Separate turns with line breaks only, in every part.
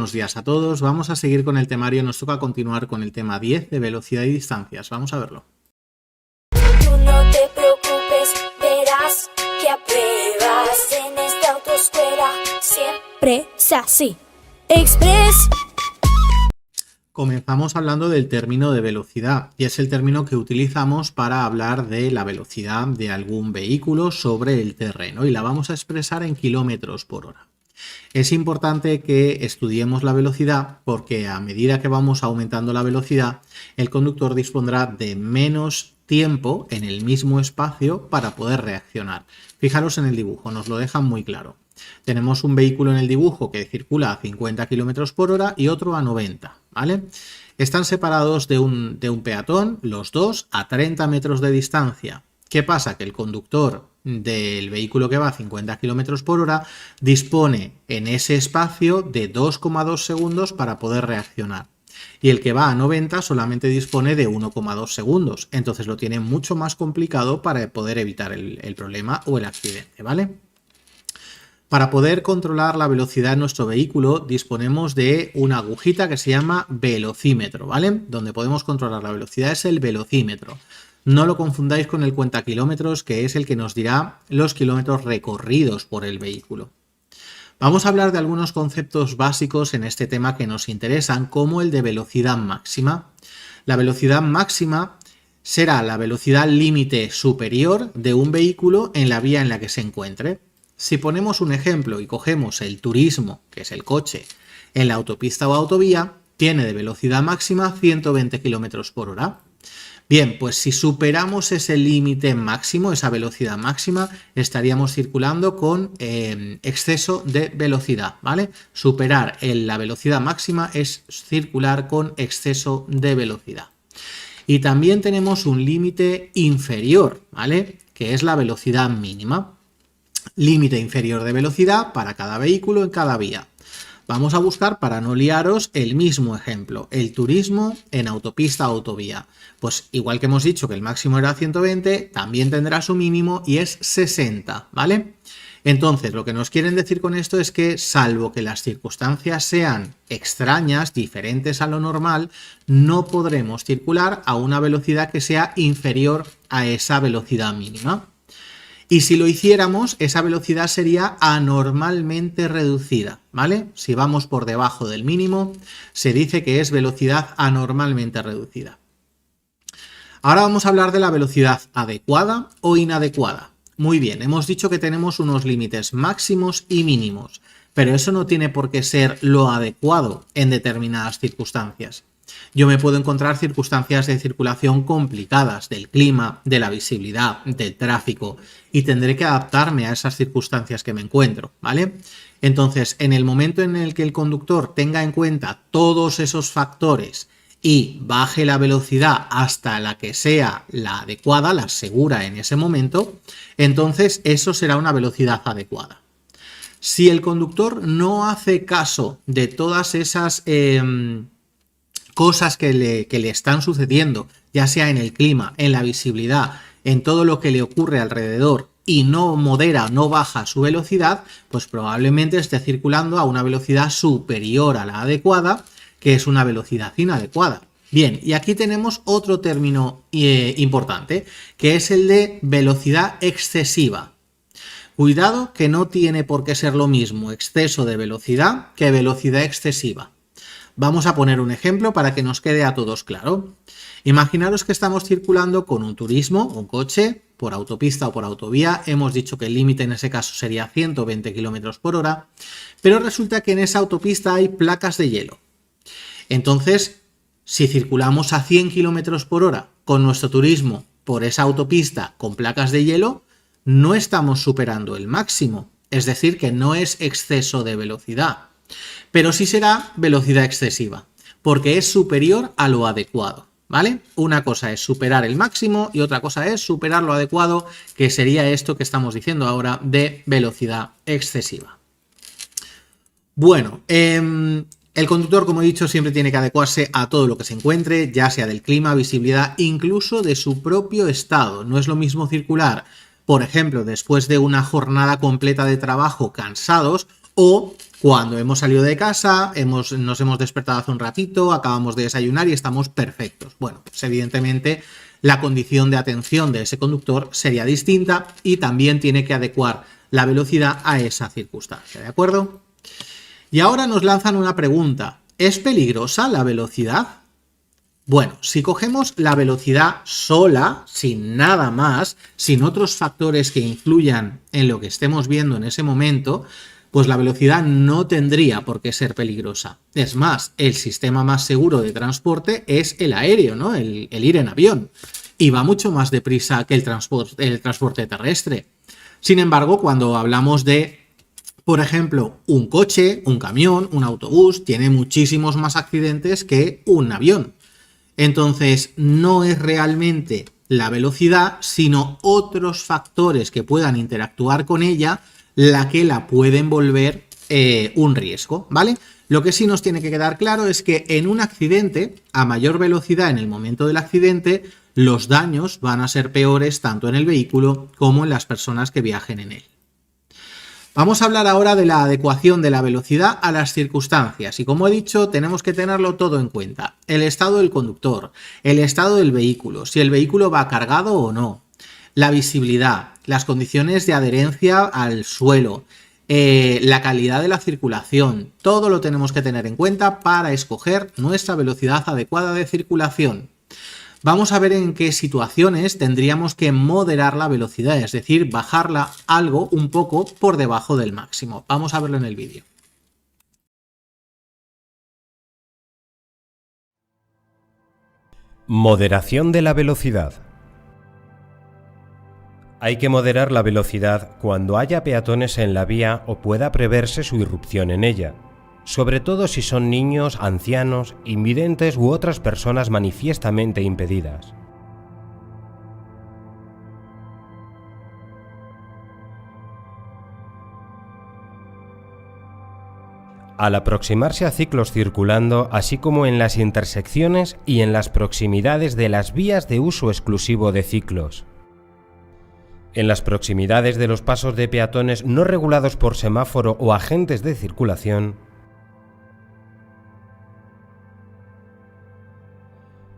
buenos días a todos. Vamos a seguir con el temario. Nos toca continuar con el tema 10 de velocidad y distancias. Vamos a verlo.
Tú no te preocupes, verás que apruebas en esta autoescuela. Siempre es así. Express.
Comenzamos hablando del término de velocidad y es el término que utilizamos para hablar de la velocidad de algún vehículo sobre el terreno y la vamos a expresar en kilómetros por hora. Es importante que estudiemos la velocidad porque a medida que vamos aumentando la velocidad, el conductor dispondrá de menos tiempo en el mismo espacio para poder reaccionar. Fijaros en el dibujo, nos lo dejan muy claro. Tenemos un vehículo en el dibujo que circula a 50 km por hora y otro a 90, ¿vale? Están separados de un peatón, los dos, a 30 metros de distancia. ¿Qué pasa? Que el conductor del vehículo que va a 50 km por hora dispone en ese espacio de 2,2 segundos para poder reaccionar. Y el que va a 90 solamente dispone de 1,2 segundos. Entonces lo tiene mucho más complicado para poder evitar el problema o el accidente, ¿vale? Para poder controlar la velocidad de nuestro vehículo disponemos de una agujita que se llama velocímetro, ¿vale? Donde podemos controlar la velocidad es el velocímetro. No lo confundáis con el cuentakilómetros, que es el que nos dirá los kilómetros recorridos por el vehículo. Vamos a hablar de algunos conceptos básicos en este tema que nos interesan, como el de velocidad máxima. La velocidad máxima será la velocidad límite superior de un vehículo en la vía en la que se encuentre. Si ponemos un ejemplo y cogemos el turismo, que es el coche, en la autopista o autovía, tiene de velocidad máxima 120 km por hora. Bien, pues si superamos ese límite máximo, esa velocidad máxima, estaríamos circulando con exceso de velocidad, ¿vale? Superar la velocidad máxima es circular con exceso de velocidad. Y también tenemos un límite inferior, ¿vale? Que es la velocidad mínima. Límite inferior de velocidad para cada vehículo en cada vía. Vamos a buscar, para no liaros, el mismo ejemplo, el turismo en autopista o autovía. Pues igual que hemos dicho que el máximo era 120, también tendrá su mínimo y es 60, ¿vale? Entonces, lo que nos quieren decir con esto es que, salvo que las circunstancias sean extrañas, diferentes a lo normal, no podremos circular a una velocidad que sea inferior a esa velocidad mínima. Y si lo hiciéramos, esa velocidad sería anormalmente reducida, ¿vale? Si vamos por debajo del mínimo, se dice que es velocidad anormalmente reducida. Ahora vamos a hablar de la velocidad adecuada o inadecuada. Muy bien, hemos dicho que tenemos unos límites máximos y mínimos, pero eso no tiene por qué ser lo adecuado en determinadas circunstancias. Yo me puedo encontrar circunstancias de circulación complicadas, del clima, de la visibilidad, del tráfico, y tendré que adaptarme a esas circunstancias que me encuentro, ¿vale? Entonces, en el momento en el que el conductor tenga en cuenta todos esos factores y baje la velocidad hasta la que sea la adecuada, la segura en ese momento, entonces eso será una velocidad adecuada. Si el conductor no hace caso de todas esas cosas que le están sucediendo, ya sea en el clima, en la visibilidad, en todo lo que le ocurre alrededor, y no modera, no baja su velocidad, pues probablemente esté circulando a una velocidad superior a la adecuada, que es una velocidad inadecuada. Bien, y aquí tenemos otro término importante, que es el de velocidad excesiva. Cuidado, que no tiene por qué ser lo mismo exceso de velocidad que velocidad excesiva. Vamos a poner un ejemplo para que nos quede a todos claro. Imaginaros que estamos circulando con un turismo, un coche, por autopista o por autovía. Hemos dicho que el límite en ese caso sería 120 km por hora, pero resulta que en esa autopista hay placas de hielo. Entonces, si circulamos a 100 km por hora con nuestro turismo por esa autopista con placas de hielo, no estamos superando el máximo, es decir, que no es exceso de velocidad. Pero sí será velocidad excesiva, porque es superior a lo adecuado, ¿vale? Una cosa es superar el máximo y otra cosa es superar lo adecuado, que sería esto que estamos diciendo ahora de velocidad excesiva. Bueno, el conductor, como he dicho, siempre tiene que adecuarse a todo lo que se encuentre, ya sea del clima, visibilidad, incluso de su propio estado. No es lo mismo circular, por ejemplo, después de una jornada completa de trabajo cansados, o Cuando hemos salido de casa, nos hemos despertado hace un ratito, acabamos de desayunar y estamos perfectos. Bueno, pues evidentemente la condición de atención de ese conductor sería distinta y también tiene que adecuar la velocidad a esa circunstancia, ¿de acuerdo? Y ahora nos lanzan una pregunta. ¿Es peligrosa la velocidad? Bueno, si cogemos la velocidad sola, sin nada más, sin otros factores que influyan en lo que estemos viendo en ese momento, pues la velocidad no tendría por qué ser peligrosa. Es más, el sistema más seguro de transporte es el aéreo, ¿no? El ir en avión. Y va mucho más deprisa que el transporte terrestre. Sin embargo, cuando hablamos de, por ejemplo, un coche, un camión, un autobús, tiene muchísimos más accidentes que un avión. Entonces, no es realmente la velocidad, sino otros factores que puedan interactuar con ella la que la pueden volver un riesgo, ¿vale? Lo que sí nos tiene que quedar claro es que en un accidente, a mayor velocidad en el momento del accidente, los daños van a ser peores tanto en el vehículo como en las personas que viajen en él. Vamos a hablar ahora de la adecuación de la velocidad a las circunstancias y, como he dicho, tenemos que tenerlo todo en cuenta. El estado del conductor, el estado del vehículo, si el vehículo va cargado o no, la visibilidad, las condiciones de adherencia al suelo, la calidad de la circulación, todo lo tenemos que tener en cuenta para escoger nuestra velocidad adecuada de circulación. Vamos a ver en qué situaciones tendríamos que moderar la velocidad, es decir, bajarla algo un poco por debajo del máximo. Vamos a verlo en el vídeo.
Moderación de la velocidad. Hay que moderar la velocidad cuando haya peatones en la vía o pueda preverse su irrupción en ella, sobre todo si son niños, ancianos, invidentes u otras personas manifiestamente impedidas. Al aproximarse a ciclos circulando, así como en las intersecciones y en las proximidades de las vías de uso exclusivo de ciclos. En las proximidades de los pasos de peatones no regulados por semáforo o agentes de circulación.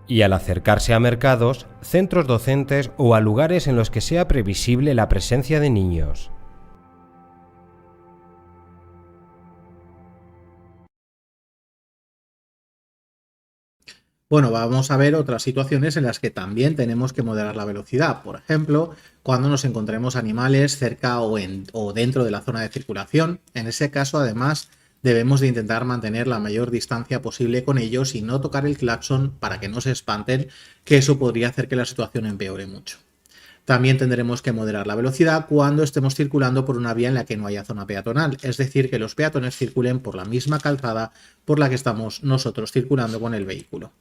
Y al acercarse a mercados, centros docentes o a lugares en los que sea previsible la presencia de niños.
Bueno, vamos a ver otras situaciones en las que también tenemos que moderar la velocidad. Por ejemplo, cuando nos encontremos animales cerca o dentro de la zona de circulación. En ese caso, además, debemos de intentar mantener la mayor distancia posible con ellos y no tocar el claxon para que no se espanten, que eso podría hacer que la situación empeore mucho. También tendremos que moderar la velocidad cuando estemos circulando por una vía en la que no haya zona peatonal, es decir, que los peatones circulen por la misma calzada por la que estamos nosotros circulando con el vehículo.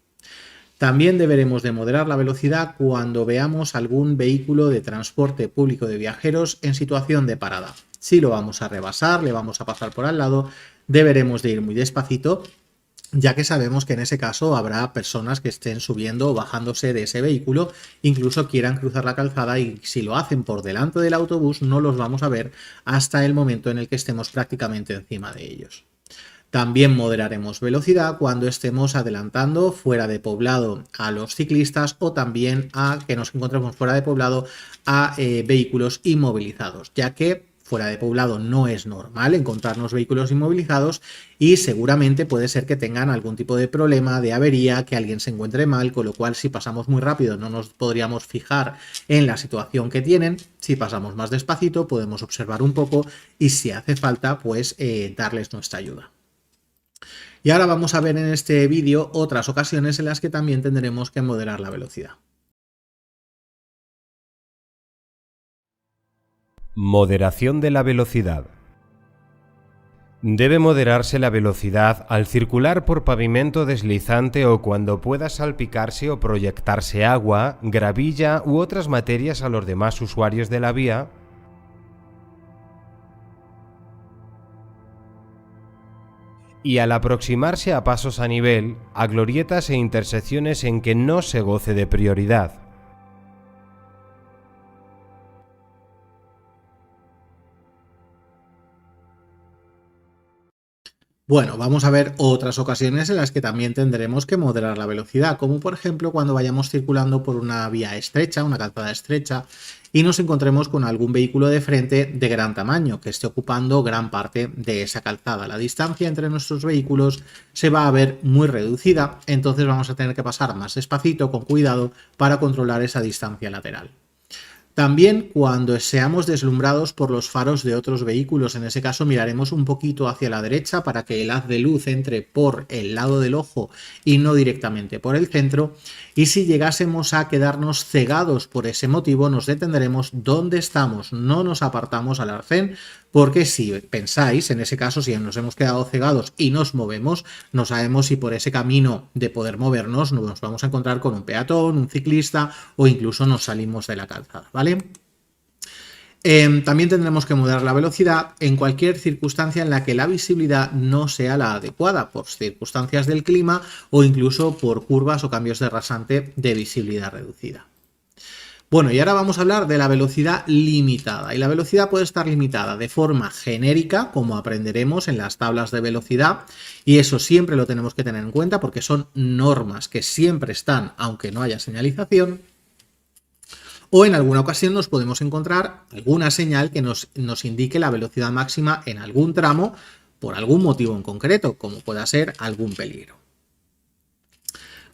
También deberemos de moderar la velocidad cuando veamos algún vehículo de transporte público de viajeros en situación de parada. Si lo vamos a rebasar, le vamos a pasar por al lado, deberemos de ir muy despacito, ya que sabemos que en ese caso habrá personas que estén subiendo o bajándose de ese vehículo, incluso quieran cruzar la calzada, y si lo hacen por delante del autobús no los vamos a ver hasta el momento en el que estemos prácticamente encima de ellos. También moderaremos velocidad cuando estemos adelantando fuera de poblado a los ciclistas o también a que nos encontremos fuera de poblado a vehículos inmovilizados, ya que fuera de poblado no es normal encontrarnos vehículos inmovilizados y seguramente puede ser que tengan algún tipo de problema, de avería, que alguien se encuentre mal, con lo cual si pasamos muy rápido no nos podríamos fijar en la situación que tienen. Si pasamos más despacito podemos observar un poco y si hace falta pues darles nuestra ayuda. Y ahora vamos a ver en este vídeo otras ocasiones en las que también tendremos que moderar la velocidad.
Moderación de la velocidad. Debe moderarse la velocidad al circular por pavimento deslizante o cuando pueda salpicarse o proyectarse agua, gravilla u otras materias a los demás usuarios de la vía, y al aproximarse a pasos a nivel, a glorietas e intersecciones en que no se goce de prioridad.
Bueno, vamos a ver otras ocasiones en las que también tendremos que moderar la velocidad, como por ejemplo cuando vayamos circulando por una vía estrecha, una calzada estrecha, y nos encontremos con algún vehículo de frente de gran tamaño que esté ocupando gran parte de esa calzada. La distancia entre nuestros vehículos se va a ver muy reducida, entonces vamos a tener que pasar más despacito, con cuidado, para controlar esa distancia lateral. También cuando seamos deslumbrados por los faros de otros vehículos, en ese caso miraremos un poquito hacia la derecha para que el haz de luz entre por el lado del ojo y no directamente por el centro, y si llegásemos a quedarnos cegados por ese motivo nos detendremos donde estamos, no nos apartamos al arcén, porque si pensáis, en ese caso, si nos hemos quedado cegados y nos movemos, no sabemos si por ese camino de poder movernos nos vamos a encontrar con un peatón, un ciclista o incluso nos salimos de la calzada, ¿vale? También tendremos que moderar la velocidad en cualquier circunstancia en la que la visibilidad no sea la adecuada, por circunstancias del clima o incluso por curvas o cambios de rasante de visibilidad reducida. Bueno, y ahora vamos a hablar de la velocidad limitada. Y la velocidad puede estar limitada de forma genérica, como aprenderemos en las tablas de velocidad, y eso siempre lo tenemos que tener en cuenta porque son normas que siempre están, aunque no haya señalización. O en alguna ocasión nos podemos encontrar alguna señal que nos indique la velocidad máxima en algún tramo por algún motivo en concreto, como pueda ser algún peligro.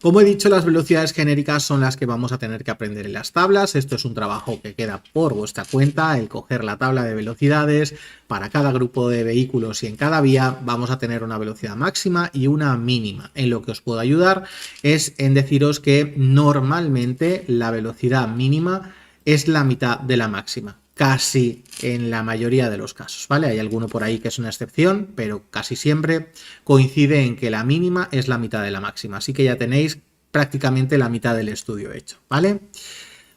Como he dicho, las velocidades genéricas son las que vamos a tener que aprender en las tablas. Esto es un trabajo que queda por vuestra cuenta, el coger la tabla de velocidades para cada grupo de vehículos y en cada vía vamos a tener una velocidad máxima y una mínima. En lo que os puedo ayudar es en deciros que normalmente la velocidad mínima es la mitad de la máxima. Casi en la mayoría de los casos, ¿vale? Hay alguno por ahí que es una excepción, pero casi siempre coincide en que la mínima es la mitad de la máxima, así que ya tenéis prácticamente la mitad del estudio hecho, ¿vale?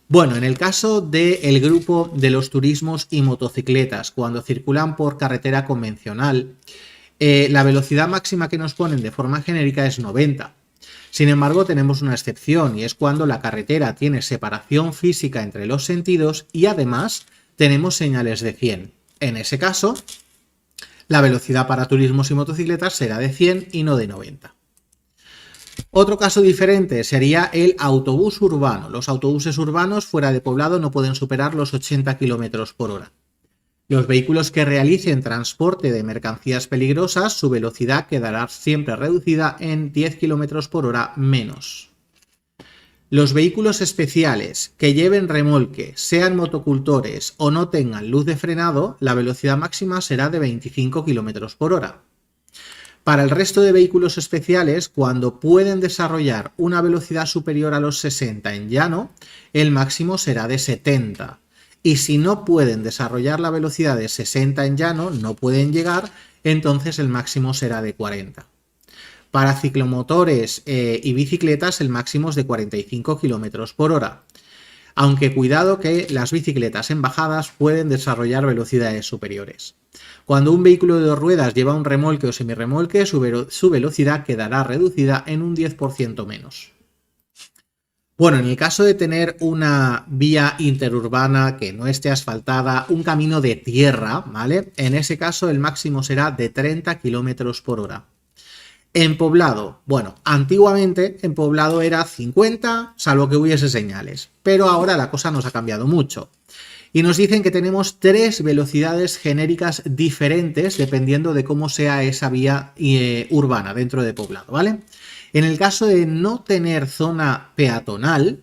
Bueno, en el caso del grupo de los turismos y motocicletas, cuando circulan por carretera convencional, la velocidad máxima que nos ponen de forma genérica es 90. Sin embargo, tenemos una excepción y es cuando la carretera tiene separación física entre los sentidos y además tenemos señales de 100. En ese caso, la velocidad para turismos y motocicletas será de 100 y no de 90. Otro caso diferente sería el autobús urbano. Los autobuses urbanos fuera de poblado no pueden superar los 80 km por hora. Los vehículos que realicen transporte de mercancías peligrosas, su velocidad quedará siempre reducida en 10 km por hora menos. Los vehículos especiales que lleven remolque, sean motocultores o no tengan luz de frenado, la velocidad máxima será de 25 km por hora. Para el resto de vehículos especiales, cuando pueden desarrollar una velocidad superior a los 60 en llano, el máximo será de 70. Y si no pueden desarrollar la velocidad de 60 en llano, no pueden llegar, entonces el máximo será de 40. Para ciclomotores y bicicletas el máximo es de 45 km por hora. Aunque cuidado que las bicicletas en bajadas pueden desarrollar velocidades superiores. Cuando un vehículo de 2 ruedas lleva un remolque o semirremolque, su velocidad quedará reducida en un 10% menos. Bueno, en el caso de tener una vía interurbana que no esté asfaltada, un camino de tierra, ¿vale? En ese caso el máximo será de 30 km por hora. En poblado, bueno, antiguamente en poblado era 50, salvo que hubiese señales, pero ahora la cosa nos ha cambiado mucho. Y nos dicen que tenemos 3 velocidades genéricas diferentes dependiendo de cómo sea esa vía urbana dentro de poblado, ¿vale? En el caso de no tener zona peatonal,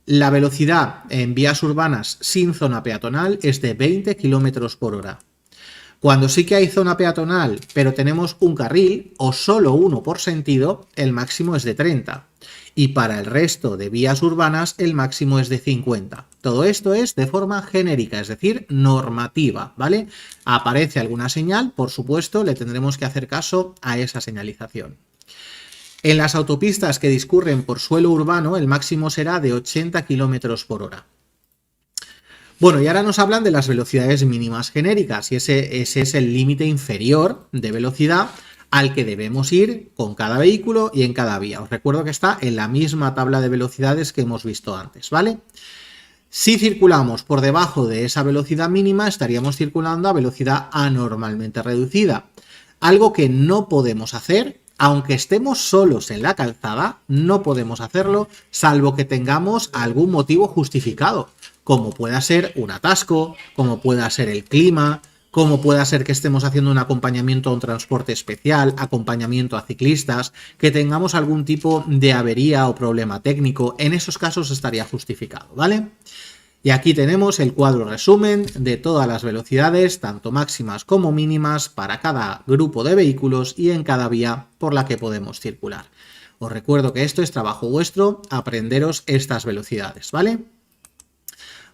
la velocidad en vías urbanas sin zona peatonal es de 20 km por hora. Cuando sí que hay zona peatonal, pero tenemos un carril o solo uno por sentido, el máximo es de 30. Y para el resto de vías urbanas, el máximo es de 50. Todo esto es de forma genérica, es decir, normativa, ¿vale? Aparece alguna señal, por supuesto, le tendremos que hacer caso a esa señalización. En las autopistas que discurren por suelo urbano, el máximo será de 80 km por hora. Bueno, y ahora nos hablan de las velocidades mínimas genéricas y ese es el límite inferior de velocidad al que debemos ir con cada vehículo y en cada vía. Os recuerdo que está en la misma tabla de velocidades que hemos visto antes, ¿vale? Si circulamos por debajo de esa velocidad mínima, estaríamos circulando a velocidad anormalmente reducida. Algo que no podemos hacer, aunque estemos solos en la calzada, no podemos hacerlo salvo que tengamos algún motivo justificado, como pueda ser un atasco, como pueda ser el clima, como pueda ser que estemos haciendo un acompañamiento a un transporte especial, acompañamiento a ciclistas, que tengamos algún tipo de avería o problema técnico. En esos casos estaría justificado, ¿vale? Y aquí tenemos el cuadro resumen de todas las velocidades, tanto máximas como mínimas, para cada grupo de vehículos y en cada vía por la que podemos circular. Os recuerdo que esto es trabajo vuestro, aprenderos estas velocidades, ¿vale?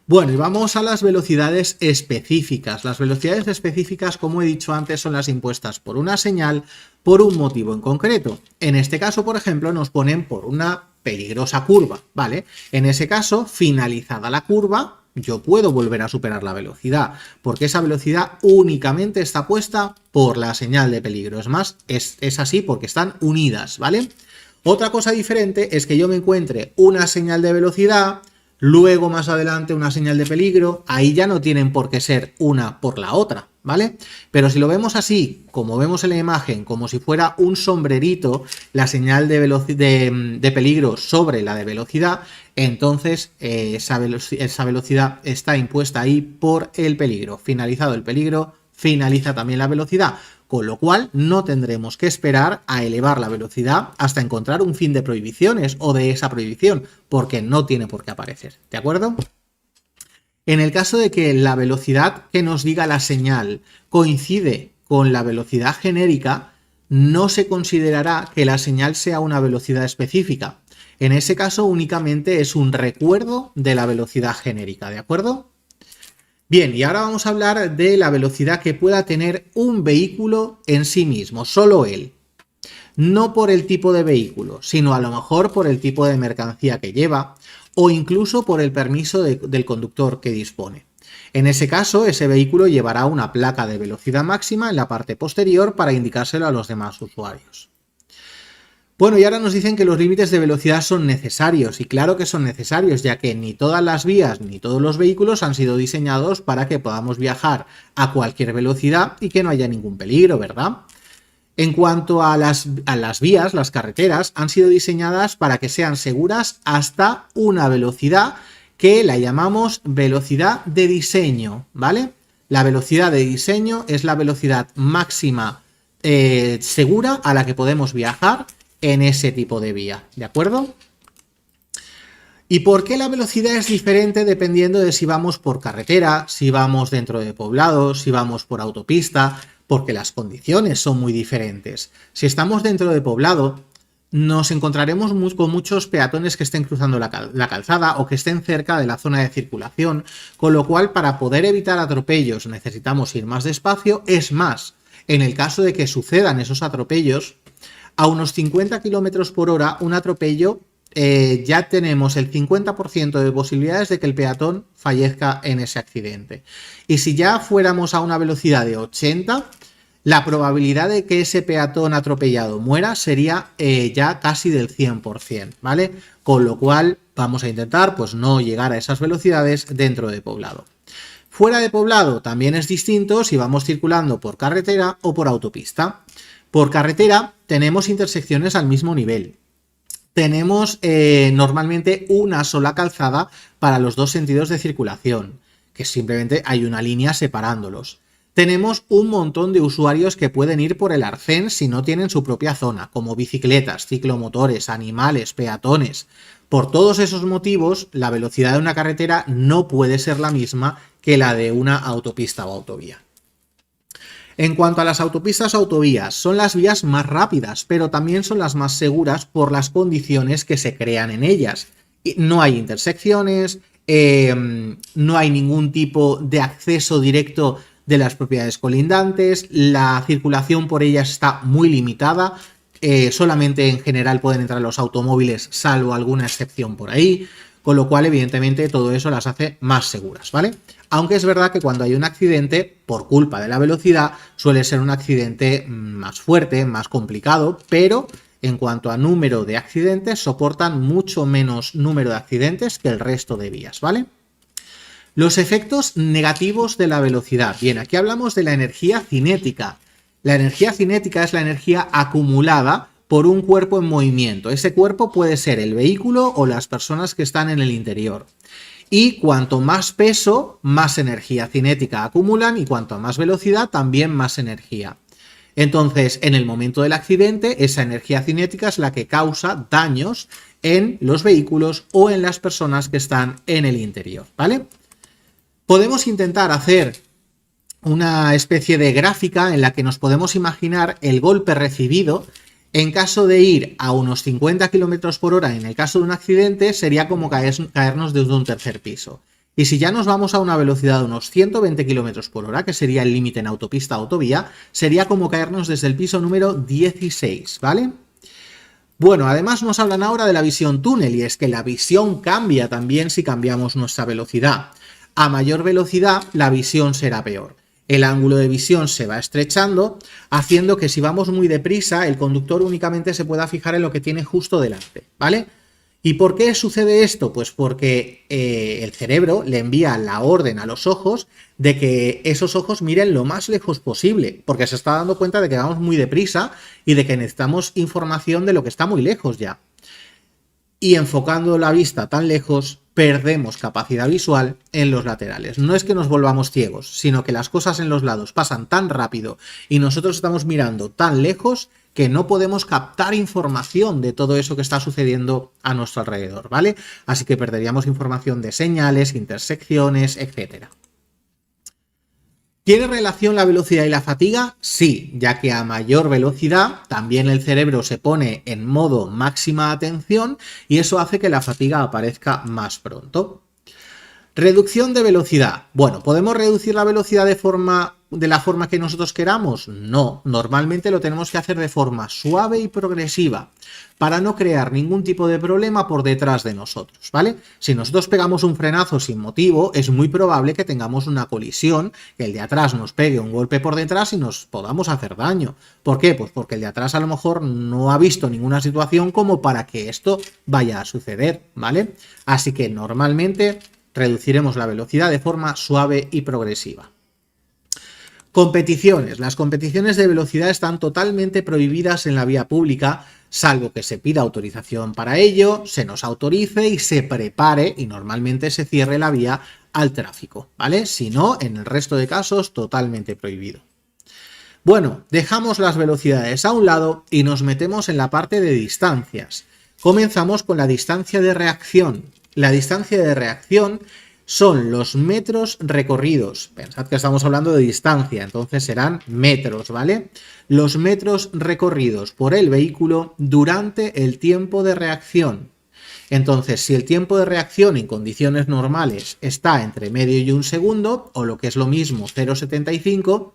Bueno, y vamos a las velocidades específicas. Las velocidades específicas, como he dicho antes, son las impuestas por una señal, por un motivo en concreto. En este caso, por ejemplo, nos ponen por una peligrosa curva, ¿vale? En ese caso, finalizada la curva, yo puedo volver a superar la velocidad, porque esa velocidad únicamente está puesta por la señal de peligro. Es más, es así porque están unidas, ¿vale? Otra cosa diferente es que yo me encuentre una señal de velocidad, luego más adelante una señal de peligro, ahí ya no tienen por qué ser una por la otra, ¿vale? Pero si lo vemos así, como vemos en la imagen, como si fuera un sombrerito, la señal de peligro sobre la de velocidad, entonces esa velocidad está impuesta ahí por el peligro. Finalizado el peligro, finaliza también la velocidad, con lo cual no tendremos que esperar a elevar la velocidad hasta encontrar un fin de prohibiciones o de esa prohibición, porque no tiene por qué aparecer, ¿de acuerdo? En el caso de que la velocidad que nos diga la señal coincide con la velocidad genérica, no se considerará que la señal sea una velocidad específica. En ese caso únicamente es un recuerdo de la velocidad genérica, ¿de acuerdo? Bien, y ahora vamos a hablar de la velocidad que pueda tener un vehículo en sí mismo, solo él. No por el tipo de vehículo, sino a lo mejor por el tipo de mercancía que lleva o incluso por el permiso del conductor que dispone. En ese caso, ese vehículo llevará una placa de velocidad máxima en la parte posterior para indicárselo a los demás usuarios. Bueno, y ahora nos dicen que los límites de velocidad son necesarios, y claro que son necesarios, ya que ni todas las vías ni todos los vehículos han sido diseñados para que podamos viajar a cualquier velocidad y que no haya ningún peligro, ¿verdad? En cuanto a las vías, las carreteras han sido diseñadas para que sean seguras hasta una velocidad que la llamamos velocidad de diseño, ¿vale? La velocidad de diseño es la velocidad máxima segura a la que podemos viajar en ese tipo de vía, ¿de acuerdo? ¿Y por qué la velocidad es diferente dependiendo de si vamos por carretera, si vamos dentro de poblados, si vamos por autopista? Porque las condiciones son muy diferentes. Si estamos dentro de poblado, nos encontraremos con muchos peatones que estén cruzando la calzada o que estén cerca de la zona de circulación, con lo cual para poder evitar atropellos necesitamos ir más despacio. Es más, en el caso de que sucedan esos atropellos, a unos 50 km por hora, un atropello, ya tenemos el 50% de posibilidades de que el peatón fallezca en ese accidente. Y si ya fuéramos a una velocidad de 80, la probabilidad de que ese peatón atropellado muera sería ya casi del 100%, ¿vale? Con lo cual vamos a intentar pues no llegar a esas velocidades dentro de poblado. Fuera de poblado también es distinto si vamos circulando por carretera o por autopista. Por carretera tenemos intersecciones al mismo nivel. Tenemos normalmente una sola calzada para los dos sentidos de circulación, que simplemente hay una línea separándolos. Tenemos un montón de usuarios que pueden ir por el arcén si no tienen su propia zona, como bicicletas, ciclomotores, animales, peatones. Por todos esos motivos, la velocidad de una carretera no puede ser la misma que la de una autopista o autovía. En cuanto a las autopistas o autovías, son las vías más rápidas, pero también son las más seguras por las condiciones que se crean en ellas. No hay intersecciones, no hay ningún tipo de acceso directo de las propiedades colindantes, la circulación por ellas está muy limitada, solamente en general pueden entrar los automóviles, salvo alguna excepción por ahí, con lo cual evidentemente todo eso las hace más seguras, ¿vale? Aunque es verdad que cuando hay un accidente, por culpa de la velocidad, suele ser un accidente más fuerte, más complicado, pero en cuanto a número de accidentes, soportan mucho menos número de accidentes que el resto de vías, ¿vale? Los efectos negativos de la velocidad. Bien, aquí hablamos de la energía cinética. La energía cinética es la energía acumulada por un cuerpo en movimiento. Ese cuerpo puede ser el vehículo o las personas que están en el interior. Y cuanto más peso, más energía cinética acumulan, y cuanto más velocidad, también más energía. Entonces, en el momento del accidente, esa energía cinética es la que causa daños en los vehículos o en las personas que están en el interior, ¿vale? Podemos intentar hacer una especie de gráfica en la que nos podemos imaginar el golpe recibido. En caso de ir a unos 50 km por hora, en el caso de un accidente, sería como caernos desde un tercer piso. Y si ya nos vamos a una velocidad de unos 120 km por hora, que sería el límite en autopista o autovía, sería como caernos desde el piso número 16, ¿vale? Bueno, además nos hablan ahora de la visión túnel, y es que la visión cambia también si cambiamos nuestra velocidad. A mayor velocidad, la visión será peor. El ángulo de visión se va estrechando, haciendo que si vamos muy deprisa, el conductor únicamente se pueda fijar en lo que tiene justo delante, ¿vale? ¿Y por qué sucede esto? Pues porque el cerebro le envía la orden a los ojos de que esos ojos miren lo más lejos posible, porque se está dando cuenta de que vamos muy deprisa y de que necesitamos información de lo que está muy lejos ya. Y enfocando la vista tan lejos, perdemos capacidad visual en los laterales. No es que nos volvamos ciegos, sino que las cosas en los lados pasan tan rápido y nosotros estamos mirando tan lejos que no podemos captar información de todo eso que está sucediendo a nuestro alrededor, ¿vale? Así que perderíamos información de señales, intersecciones, etc. ¿Tiene relación la velocidad y la fatiga? Sí, ya que a mayor velocidad también el cerebro se pone en modo máxima atención y eso hace que la fatiga aparezca más pronto. Reducción de velocidad. Bueno, ¿podemos reducir la velocidad de la forma que nosotros queramos? No, normalmente lo tenemos que hacer de forma suave y progresiva para no crear ningún tipo de problema por detrás de nosotros, ¿vale? Si nosotros pegamos un frenazo sin motivo, es muy probable que tengamos una colisión, que el de atrás nos pegue un golpe por detrás y nos podamos hacer daño. ¿Por qué? Pues porque el de atrás a lo mejor no ha visto ninguna situación como para que esto vaya a suceder, ¿vale? Así que normalmente reduciremos la velocidad de forma suave y progresiva. Competiciones. Las competiciones de velocidad están totalmente prohibidas en la vía pública, salvo que se pida autorización para ello, se nos autorice y se prepare y normalmente se cierre la vía al tráfico, ¿vale? Si no, en el resto de casos, totalmente prohibido. Bueno, dejamos las velocidades a un lado y nos metemos en la parte de distancias. Comenzamos con la distancia de reacción. La distancia de reacción son los metros recorridos. Pensad que estamos hablando de distancia, entonces serán metros, ¿vale? Los metros recorridos por el vehículo durante el tiempo de reacción. Entonces, si el tiempo de reacción en condiciones normales está entre medio y un segundo, o lo que es lo mismo 0,75,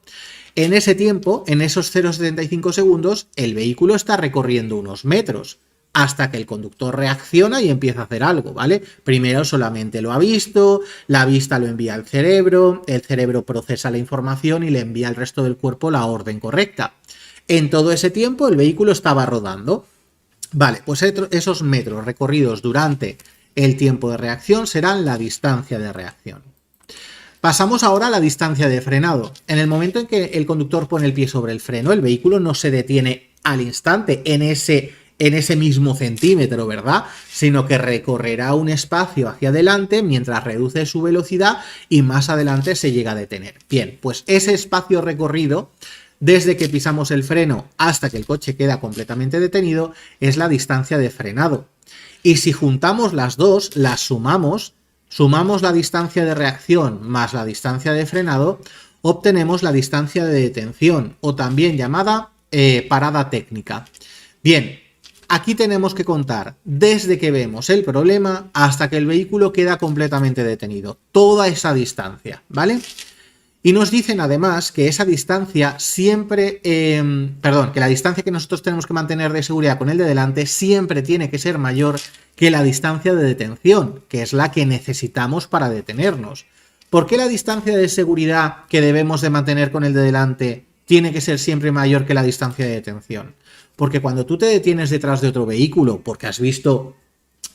en ese tiempo, en esos 0,75 segundos, el vehículo está recorriendo unos metros, hasta que el conductor reacciona y empieza a hacer algo, ¿vale? Primero solamente lo ha visto, la vista lo envía al cerebro, el cerebro procesa la información y le envía al resto del cuerpo la orden correcta. En todo ese tiempo el vehículo estaba rodando. Vale, pues esos metros recorridos durante el tiempo de reacción serán la distancia de reacción. Pasamos ahora a la distancia de frenado. En el momento en que el conductor pone el pie sobre el freno, el vehículo no se detiene al instante en ese mismo centímetro, ¿verdad? Sino que recorrerá un espacio hacia adelante mientras reduce su velocidad y más adelante se llega a detener. Bien, pues ese espacio recorrido, desde que pisamos el freno hasta que el coche queda completamente detenido, es la distancia de frenado. Y si juntamos las dos, las sumamos la distancia de reacción más la distancia de frenado, obtenemos la distancia de detención, o también llamada parada técnica. Bien, aquí tenemos que contar desde que vemos el problema hasta que el vehículo queda completamente detenido. Toda esa distancia, ¿vale? Y nos dicen además que esa distancia siempre, que la distancia que nosotros tenemos que mantener de seguridad con el de delante siempre tiene que ser mayor que la distancia de detención, que es la que necesitamos para detenernos. ¿Por qué la distancia de seguridad que debemos de mantener con el de delante tiene que ser siempre mayor que la distancia de detención? Porque cuando tú te detienes detrás de otro vehículo, porque has visto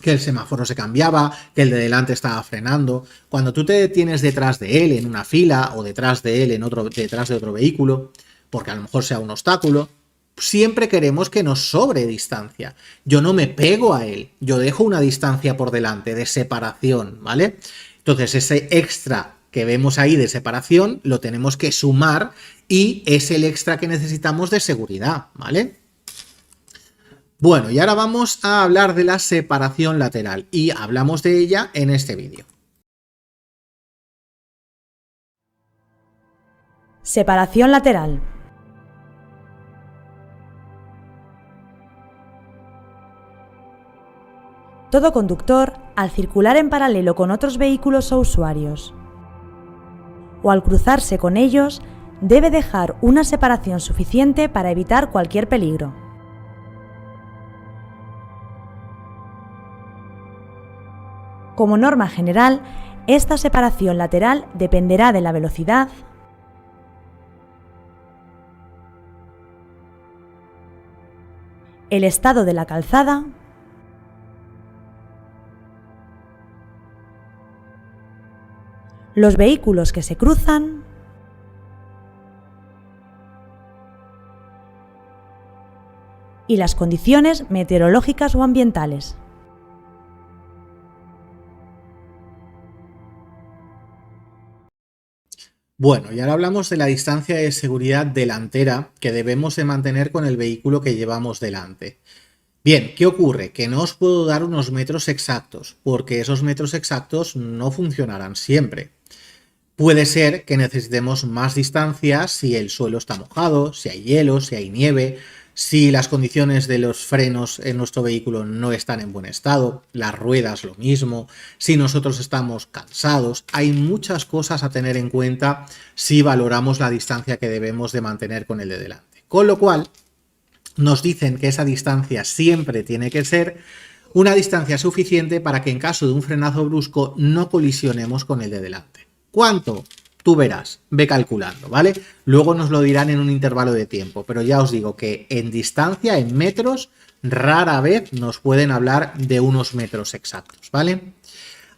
que el semáforo se cambiaba, que el de delante estaba frenando, cuando tú te detienes detrás de él en una fila o detrás de él detrás de otro vehículo, porque a lo mejor sea un obstáculo, siempre queremos que nos sobre distancia. Yo no me pego a él, yo dejo una distancia por delante de separación, ¿vale? Entonces ese extra que vemos ahí de separación lo tenemos que sumar y es el extra que necesitamos de seguridad, ¿vale? Bueno, y ahora vamos a hablar de la separación lateral y hablamos de ella en este vídeo.
Separación lateral. Todo conductor, al circular en paralelo con otros vehículos o usuarios, o al cruzarse con ellos, debe dejar una separación suficiente para evitar cualquier peligro. Como norma general, esta separación lateral dependerá de la velocidad, el estado de la calzada, los vehículos que se cruzan y las condiciones meteorológicas o ambientales.
Bueno, y ahora hablamos de la distancia de seguridad delantera que debemos de mantener con el vehículo que llevamos delante. Bien, ¿qué ocurre? Que no os puedo dar unos metros exactos, porque esos metros exactos no funcionarán siempre. Puede ser que necesitemos más distancia si el suelo está mojado, si hay hielo, si hay nieve, si las condiciones de los frenos en nuestro vehículo no están en buen estado, las ruedas lo mismo, si nosotros estamos cansados. Hay muchas cosas a tener en cuenta si valoramos la distancia que debemos de mantener con el de delante. Con lo cual, nos dicen que esa distancia siempre tiene que ser una distancia suficiente para que en caso de un frenazo brusco no colisionemos con el de delante. ¿Cuánto? Tú verás, ve calculando, ¿vale? Luego nos lo dirán en un intervalo de tiempo, pero ya os digo que en distancia, en metros, rara vez nos pueden hablar de unos metros exactos, ¿vale?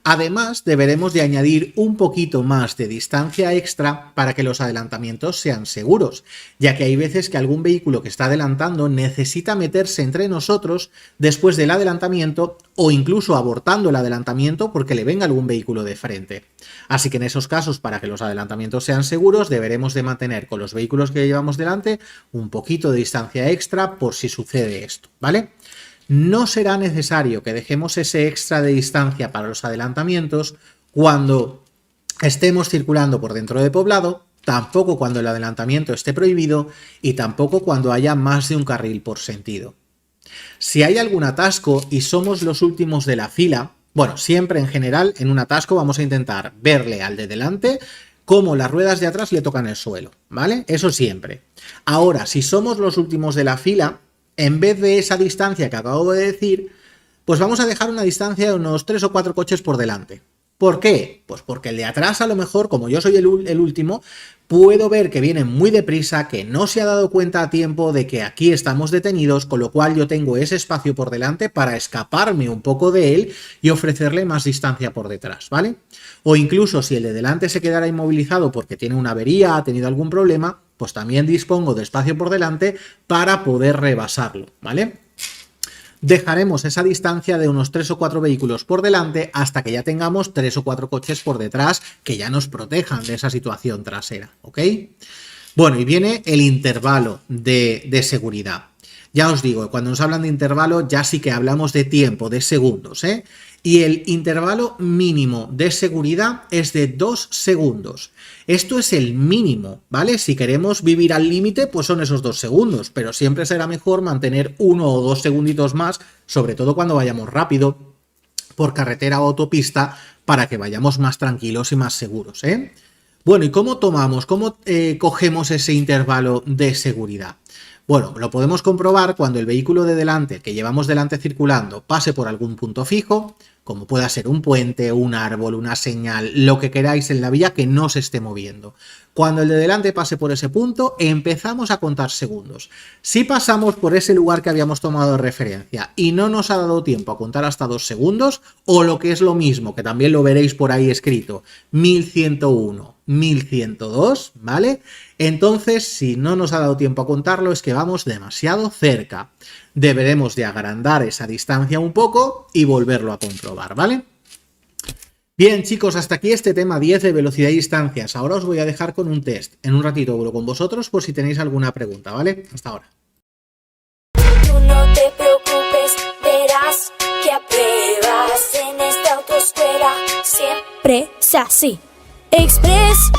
Además, deberemos de añadir un poquito más de distancia extra para que los adelantamientos sean seguros, ya que hay veces que algún vehículo que está adelantando necesita meterse entre nosotros después del adelantamiento o incluso abortando el adelantamiento porque le venga algún vehículo de frente. Así que en esos casos, para que los adelantamientos sean seguros, deberemos de mantener con los vehículos que llevamos delante un poquito de distancia extra por si sucede esto, ¿vale? No será necesario que dejemos ese extra de distancia para los adelantamientos cuando estemos circulando por dentro de poblado, tampoco cuando el adelantamiento esté prohibido y tampoco cuando haya más de un carril por sentido. Si hay algún atasco y somos los últimos de la fila, bueno, siempre en general en un atasco vamos a intentar verle al de delante cómo las ruedas de atrás le tocan el suelo, ¿vale? Eso siempre. Ahora, si somos los últimos de la fila, en vez de esa distancia que acabo de decir, pues vamos a dejar una distancia de unos 3 o 4 coches por delante. ¿Por qué? Pues porque el de atrás a lo mejor, como yo soy el último, puedo ver que viene muy deprisa, que no se ha dado cuenta a tiempo de que aquí estamos detenidos, con lo cual yo tengo ese espacio por delante para escaparme un poco de él y ofrecerle más distancia por detrás, ¿vale? O incluso si el de delante se quedara inmovilizado porque tiene una avería, ha tenido algún problema, pues también dispongo de espacio por delante para poder rebasarlo, ¿vale? Dejaremos esa distancia de unos 3 o 4 vehículos por delante hasta que ya tengamos 3 o 4 coches por detrás que ya nos protejan de esa situación trasera, ¿ok? Bueno, y viene el intervalo de seguridad. Ya os digo, cuando nos hablan de intervalo ya sí que hablamos de tiempo, de segundos, ¿eh? Y el intervalo mínimo de seguridad es de 2 segundos. Esto es el mínimo, ¿vale? Si queremos vivir al límite, pues son esos 2 segundos, pero siempre será mejor mantener 1 o 2 segunditos más, sobre todo cuando vayamos rápido por carretera o autopista, para que vayamos más tranquilos y más seguros, ¿eh? Bueno, ¿y cómo tomamos, cómo cogemos ese intervalo de seguridad? Bueno, lo podemos comprobar cuando el vehículo de delante, que llevamos delante circulando, pase por algún punto fijo. como pueda ser un puente, un árbol, una señal, lo que queráis en la vía que no se esté moviendo. Cuando el de delante pase por ese punto, empezamos a contar segundos. Si pasamos por ese lugar que habíamos tomado de referencia y no nos ha dado tiempo a contar hasta 2 segundos, o lo que es lo mismo, que también lo veréis por ahí escrito, 1101, 1102, ¿vale? Entonces, si no nos ha dado tiempo a contarlo, es que vamos demasiado cerca. Deberemos de agrandar esa distancia un poco y volverlo a comprobar, ¿vale? Bien, chicos, hasta aquí este tema 10 de velocidad y distancias. Ahora os voy a dejar con un test. En un ratito vuelvo con vosotros por si tenéis alguna pregunta, ¿vale? Hasta ahora.
Tú no te preocupes, verás que apruebas en esta autoescuela. Siempre es así. Express.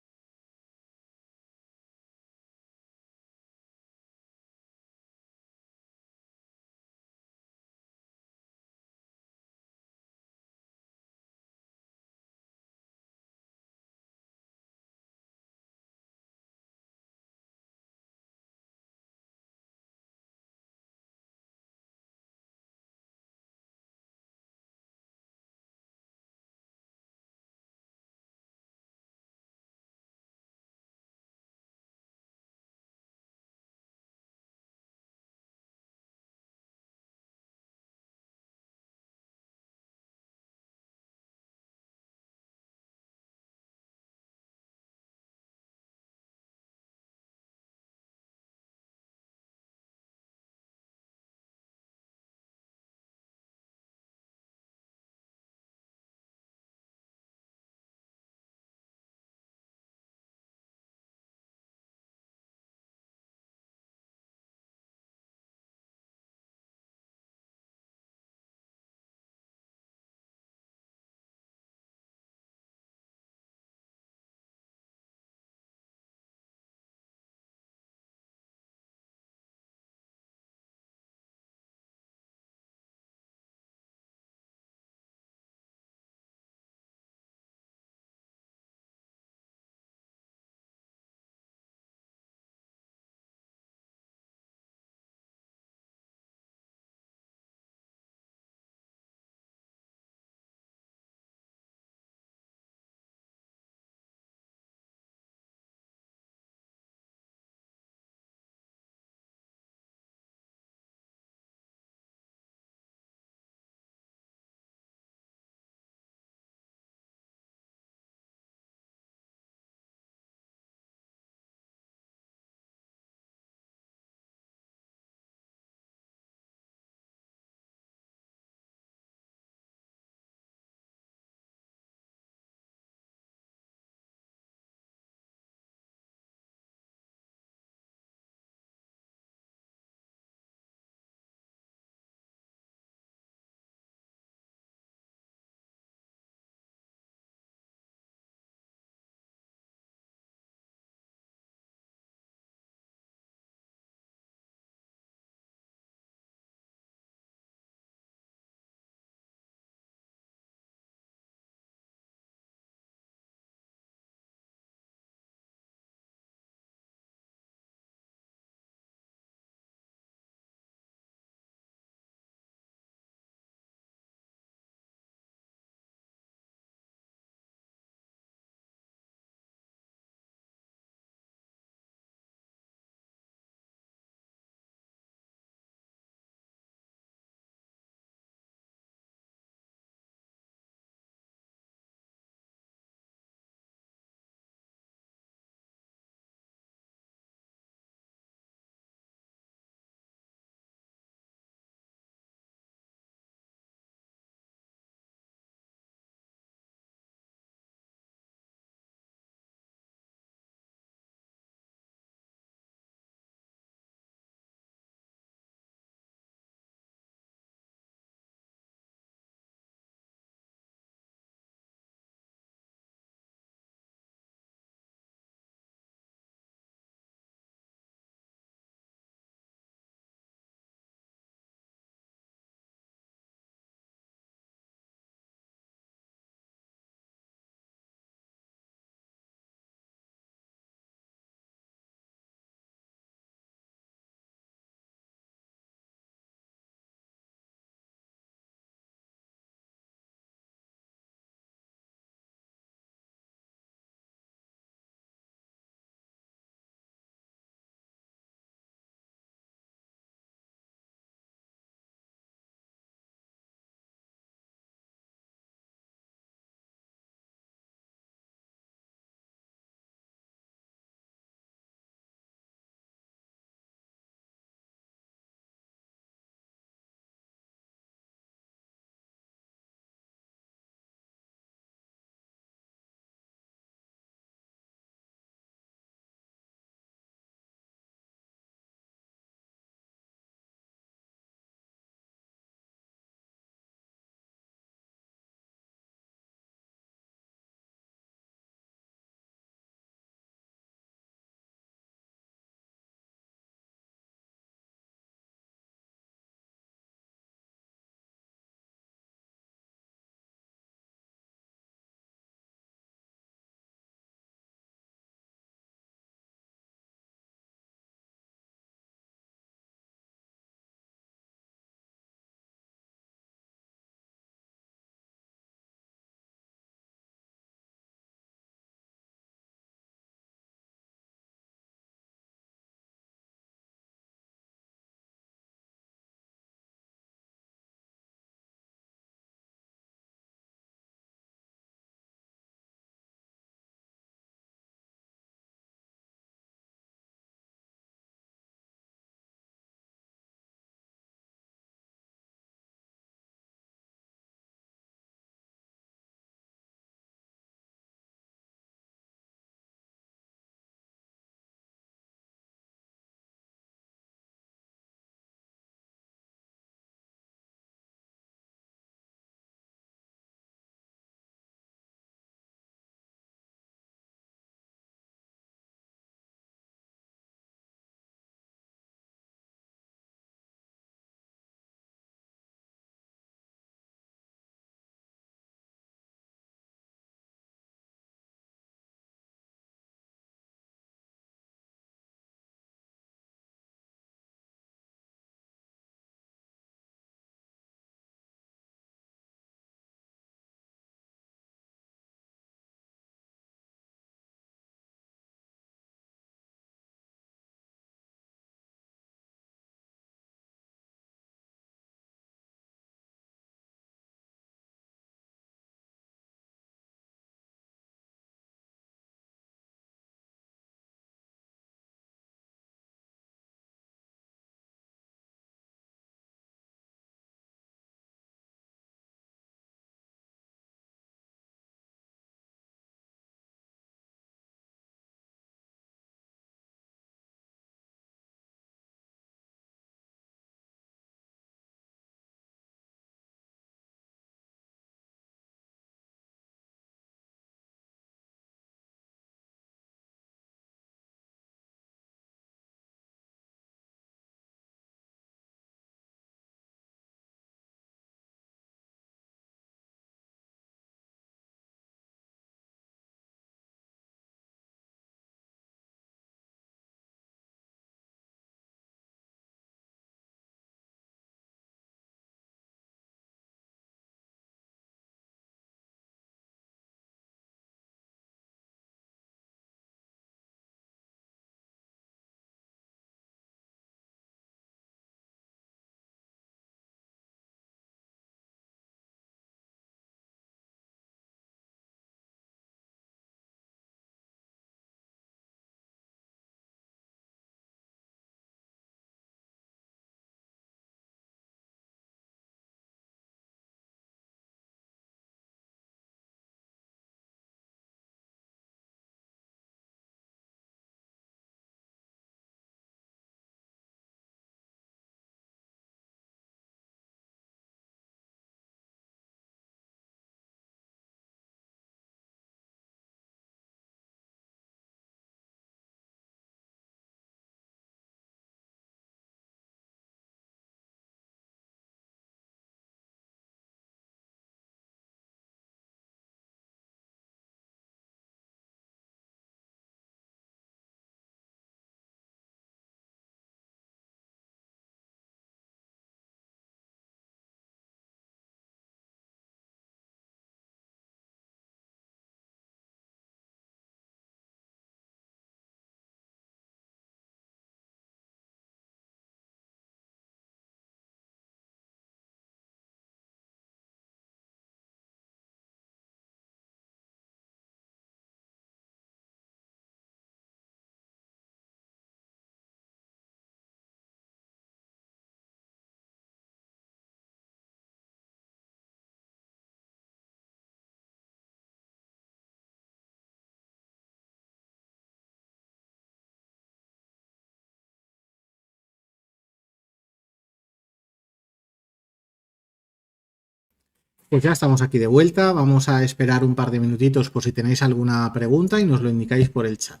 Pues ya estamos aquí de vuelta, vamos a esperar un par de minutitos por si tenéis alguna pregunta y nos lo indicáis por el chat.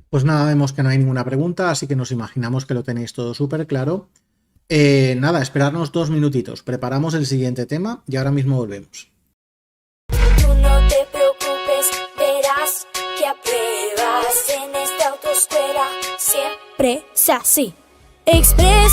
Pues nada, vemos que no hay ninguna pregunta, así que nos imaginamos que lo tenéis todo súper claro. Nada, esperarnos 2 minutitos, preparamos el siguiente tema y ahora mismo volvemos.
Tú no te preocupes, verás que apruebas en esta autoescuela. Siempre es así. Express